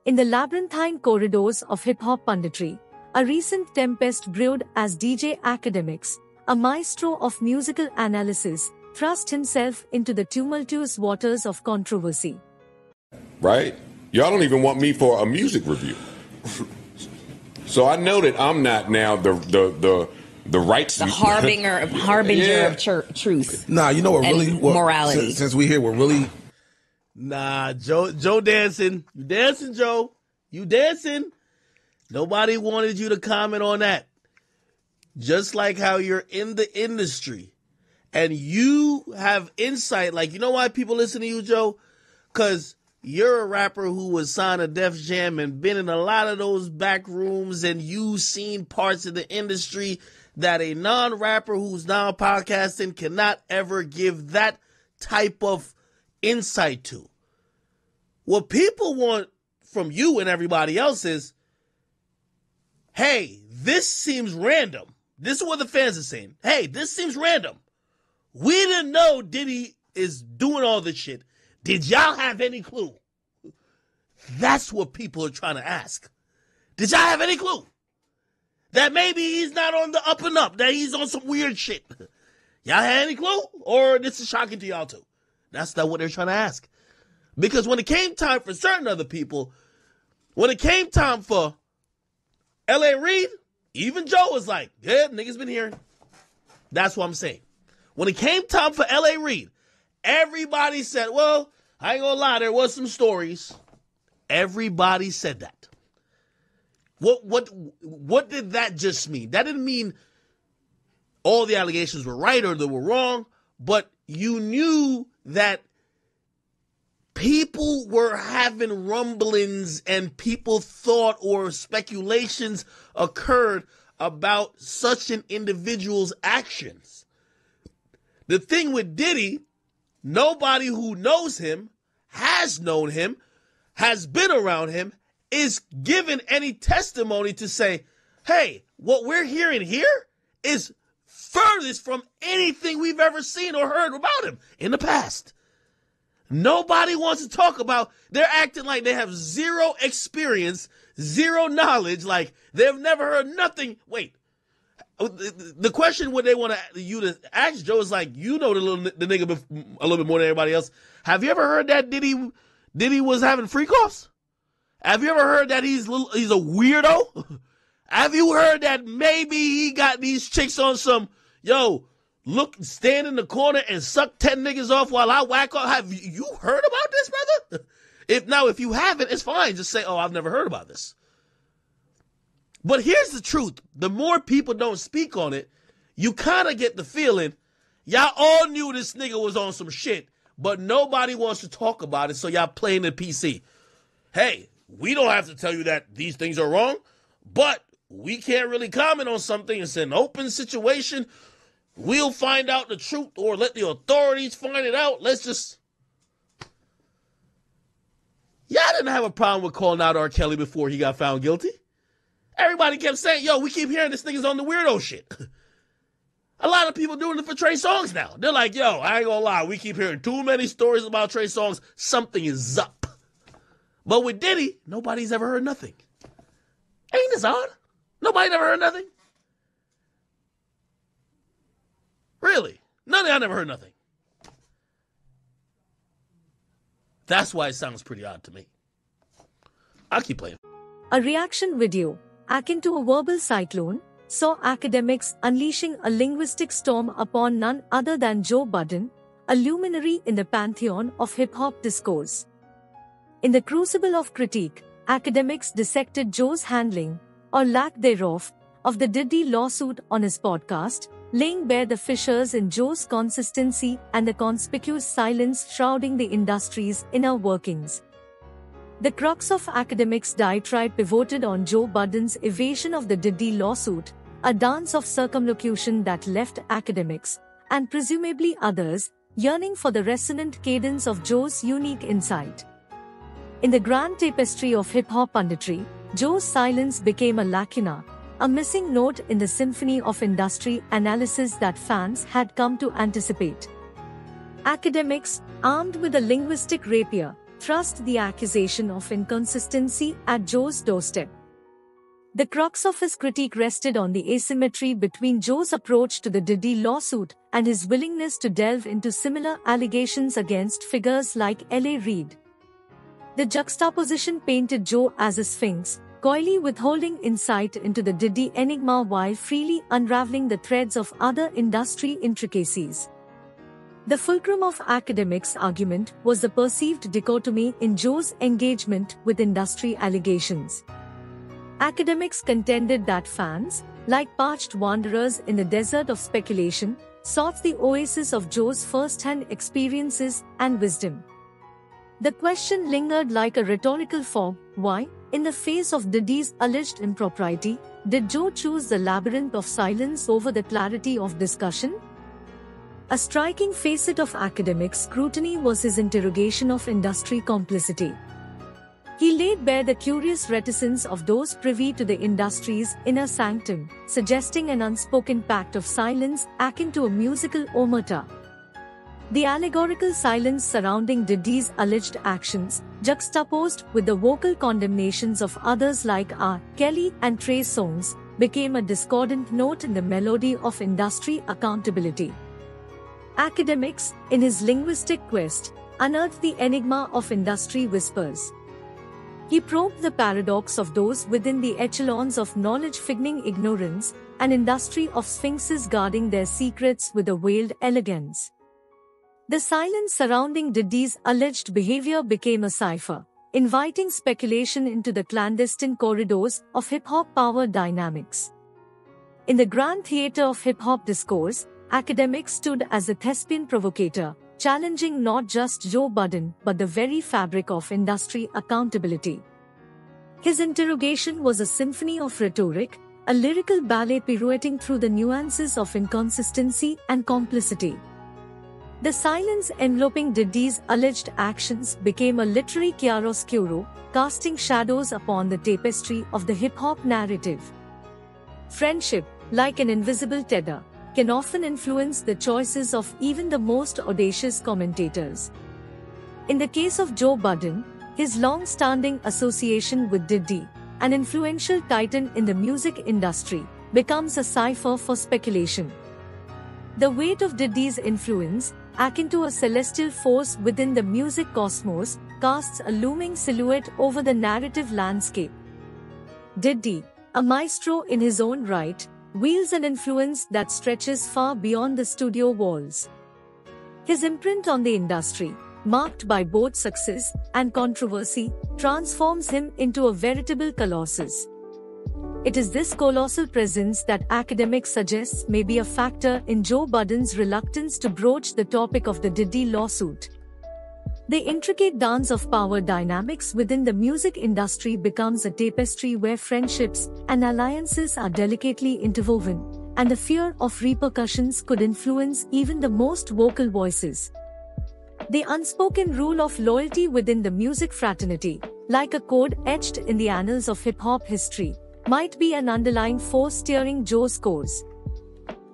In the labyrinthine corridors of hip-hop punditry, a recent tempest brewed as DJ Akademiks, a maestro of musical analysis, thrust himself into the tumultuous waters of controversy. Right? Y'all don't even want me for a music review. So I know that I'm not now the right... The harbinger of truth. Nah, you know what really... morality. Since we here, we're really... Nah, Joe dancing. You dancing, Joe. You dancing. Nobody wanted you to comment on that. Just like how you're in the industry and you have insight. Like, you know why people listen to you, Joe? Because you're a rapper who was signed to Def Jam and been in a lot of those back rooms, and you've seen parts of the industry that a non-rapper who's now podcasting cannot ever give that type of insight to. What people want from you and everybody else is, hey, this seems random. This is what the fans are saying. Hey, this seems random. We didn't know Diddy is doing all this shit. Did y'all have any clue? That's what people are trying to ask. Did y'all have any clue? That maybe he's not on the up and up, that he's on some weird shit. Y'all had any clue? Or this is shocking to y'all too? That's not what they're trying to ask. Because when it came time for certain other people, when it came time for L.A. Reid, even Joe was like, yeah, niggas been hearing. That's what I'm saying. When it came time for L.A. Reid, everybody said, well, I ain't gonna lie, there was some stories. Everybody said that. What did that just mean? That didn't mean all the allegations were right or they were wrong, but you knew that people were having rumblings and people thought or speculations occurred about such an individual's actions. The thing with Diddy, nobody who knows him, has known him, has been around him, is given any testimony to say, hey, what we're hearing here is furthest from anything we've ever seen or heard about him in the past. Nobody wants to talk about, they're acting like they have zero experience, zero knowledge, like they've never heard nothing. Wait, the question what they want you to ask Joe is like, you know the nigga a little bit more than everybody else. Have you ever heard that Diddy was having freak offs? Have you ever heard that he's a weirdo? Have you heard that maybe he got these chicks on some, stand in the corner and suck 10 niggas off while I whack off? Have you heard about this, brother? If you haven't, it's fine. Just say, oh, I've never heard about this. But here's the truth. The more people don't speak on it, you kind of get the feeling, y'all all knew this nigga was on some shit, but nobody wants to talk about it, so y'all playing the PC. Hey, we don't have to tell you that these things are wrong, but we can't really comment on something. It's an open situation. We'll find out the truth or let the authorities find it out. Y'all didn't have a problem with calling out R. Kelly before he got found guilty. Everybody kept saying, we keep hearing this nigga's on the weirdo shit. A lot of people doing it for Trey Songz now. They're like, I ain't gonna lie, we keep hearing too many stories about Trey Songz. Something is up. But with Diddy, nobody's ever heard nothing. Ain't this odd? Nobody never heard nothing? Really? None of y'all never heard nothing. That's why it sounds pretty odd to me. I'll keep playing. A reaction video, akin to a verbal cyclone, saw Akademiks unleashing a linguistic storm upon none other than Joe Budden, a luminary in the pantheon of hip-hop discourse. In the crucible of critique, Akademiks dissected Joe's handling, or lack thereof, of the Diddy lawsuit on his podcast, laying bare the fissures in Joe's consistency and the conspicuous silence shrouding the industry's inner workings. The crux of Akademiks' diatribe pivoted on Joe Budden's evasion of the Diddy lawsuit, a dance of circumlocution that left Akademiks, and presumably others, yearning for the resonant cadence of Joe's unique insight. In the grand tapestry of hip-hop punditry, Joe's silence became a lacuna, a missing note in the symphony of industry analysis that fans had come to anticipate. Akademiks, armed with a linguistic rapier, thrust the accusation of inconsistency at Joe's doorstep. The crux of his critique rested on the asymmetry between Joe's approach to the Diddy lawsuit and his willingness to delve into similar allegations against figures like L.A. Reid. The juxtaposition painted Joe as a sphinx, coyly withholding insight into the Diddy enigma while freely unraveling the threads of other industry intricacies. The fulcrum of Akademiks' argument was the perceived dichotomy in Joe's engagement with industry allegations. Akademiks contended that fans, like parched wanderers in the desert of speculation, sought the oasis of Joe's first-hand experiences and wisdom. The question lingered like a rhetorical fog: why, in the face of Diddy's alleged impropriety, did Joe choose the labyrinth of silence over the clarity of discussion? A striking facet of Akademiks' scrutiny was his interrogation of industry complicity. He laid bare the curious reticence of those privy to the industry's inner sanctum, suggesting an unspoken pact of silence akin to a musical omerta. The allegorical silence surrounding Diddy's alleged actions, juxtaposed with the vocal condemnations of others like R. Kelly and Trey Songz, became a discordant note in the melody of industry accountability. Akademiks, in his linguistic quest, unearthed the enigma of industry whispers. He probed the paradox of those within the echelons of knowledge feigning ignorance, an industry of sphinxes guarding their secrets with a veiled elegance. The silence surrounding Diddy's alleged behavior became a cipher, inviting speculation into the clandestine corridors of hip-hop power dynamics. In the grand theater of hip-hop discourse, Akademiks stood as a thespian provocator, challenging not just Joe Budden but the very fabric of industry accountability. His interrogation was a symphony of rhetoric, a lyrical ballet pirouetting through the nuances of inconsistency and complicity. The silence enveloping Diddy's alleged actions became a literary chiaroscuro, casting shadows upon the tapestry of the hip-hop narrative. Friendship, like an invisible tether, can often influence the choices of even the most audacious commentators. In the case of Joe Budden, his long-standing association with Diddy, an influential titan in the music industry, becomes a cipher for speculation. The weight of Diddy's influence, akin to a celestial force within the music cosmos, casts a looming silhouette over the narrative landscape. Diddy, a maestro in his own right, wields an influence that stretches far beyond the studio walls. His imprint on the industry, marked by both success and controversy, transforms him into a veritable colossus. It is this colossal presence that Akademiks suggests may be a factor in Joe Budden's reluctance to broach the topic of the Diddy lawsuit. The intricate dance of power dynamics within the music industry becomes a tapestry where friendships and alliances are delicately interwoven, and the fear of repercussions could influence even the most vocal voices. The unspoken rule of loyalty within the music fraternity, like a code etched in the annals of hip-hop history, might be an underlying force steering Joe's course.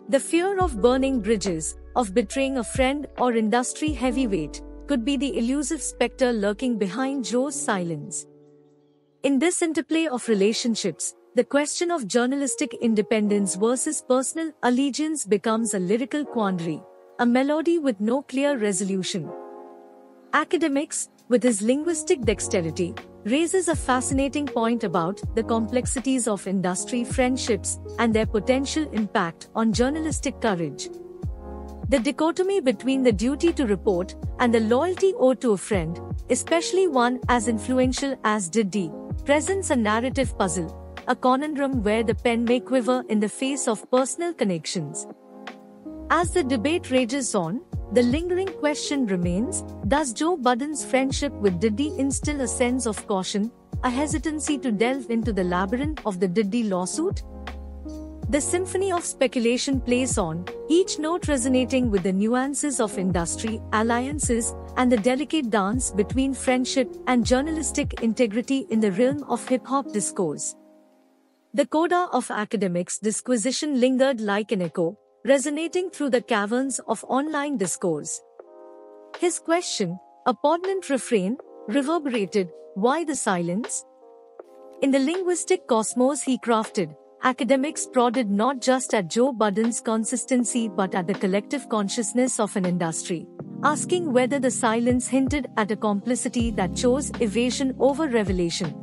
The fear of burning bridges, of betraying a friend or industry heavyweight, could be the elusive specter lurking behind Joe's silence. In this interplay of relationships, the question of journalistic independence versus personal allegiance becomes a lyrical quandary, a melody with no clear resolution. Akademiks, with his linguistic dexterity, raises a fascinating point about the complexities of industry friendships and their potential impact on journalistic courage. The dichotomy between the duty to report and the loyalty owed to a friend, especially one as influential as Diddy, presents a narrative puzzle, a conundrum where the pen may quiver in the face of personal connections. As the debate rages on, the lingering question remains: does Joe Budden's friendship with Diddy instill a sense of caution, a hesitancy to delve into the labyrinth of the Diddy lawsuit? The symphony of speculation plays on, each note resonating with the nuances of industry, alliances, and the delicate dance between friendship and journalistic integrity in the realm of hip-hop discourse. The coda of Akademiks' disquisition lingered like an echo, resonating through the caverns of online discourse. His question, a poignant refrain, reverberated. Why the silence? In the linguistic cosmos he crafted, Akademiks prodded not just at Joe Budden's consistency but at the collective consciousness of an industry, asking whether the silence hinted at a complicity that chose evasion over revelation.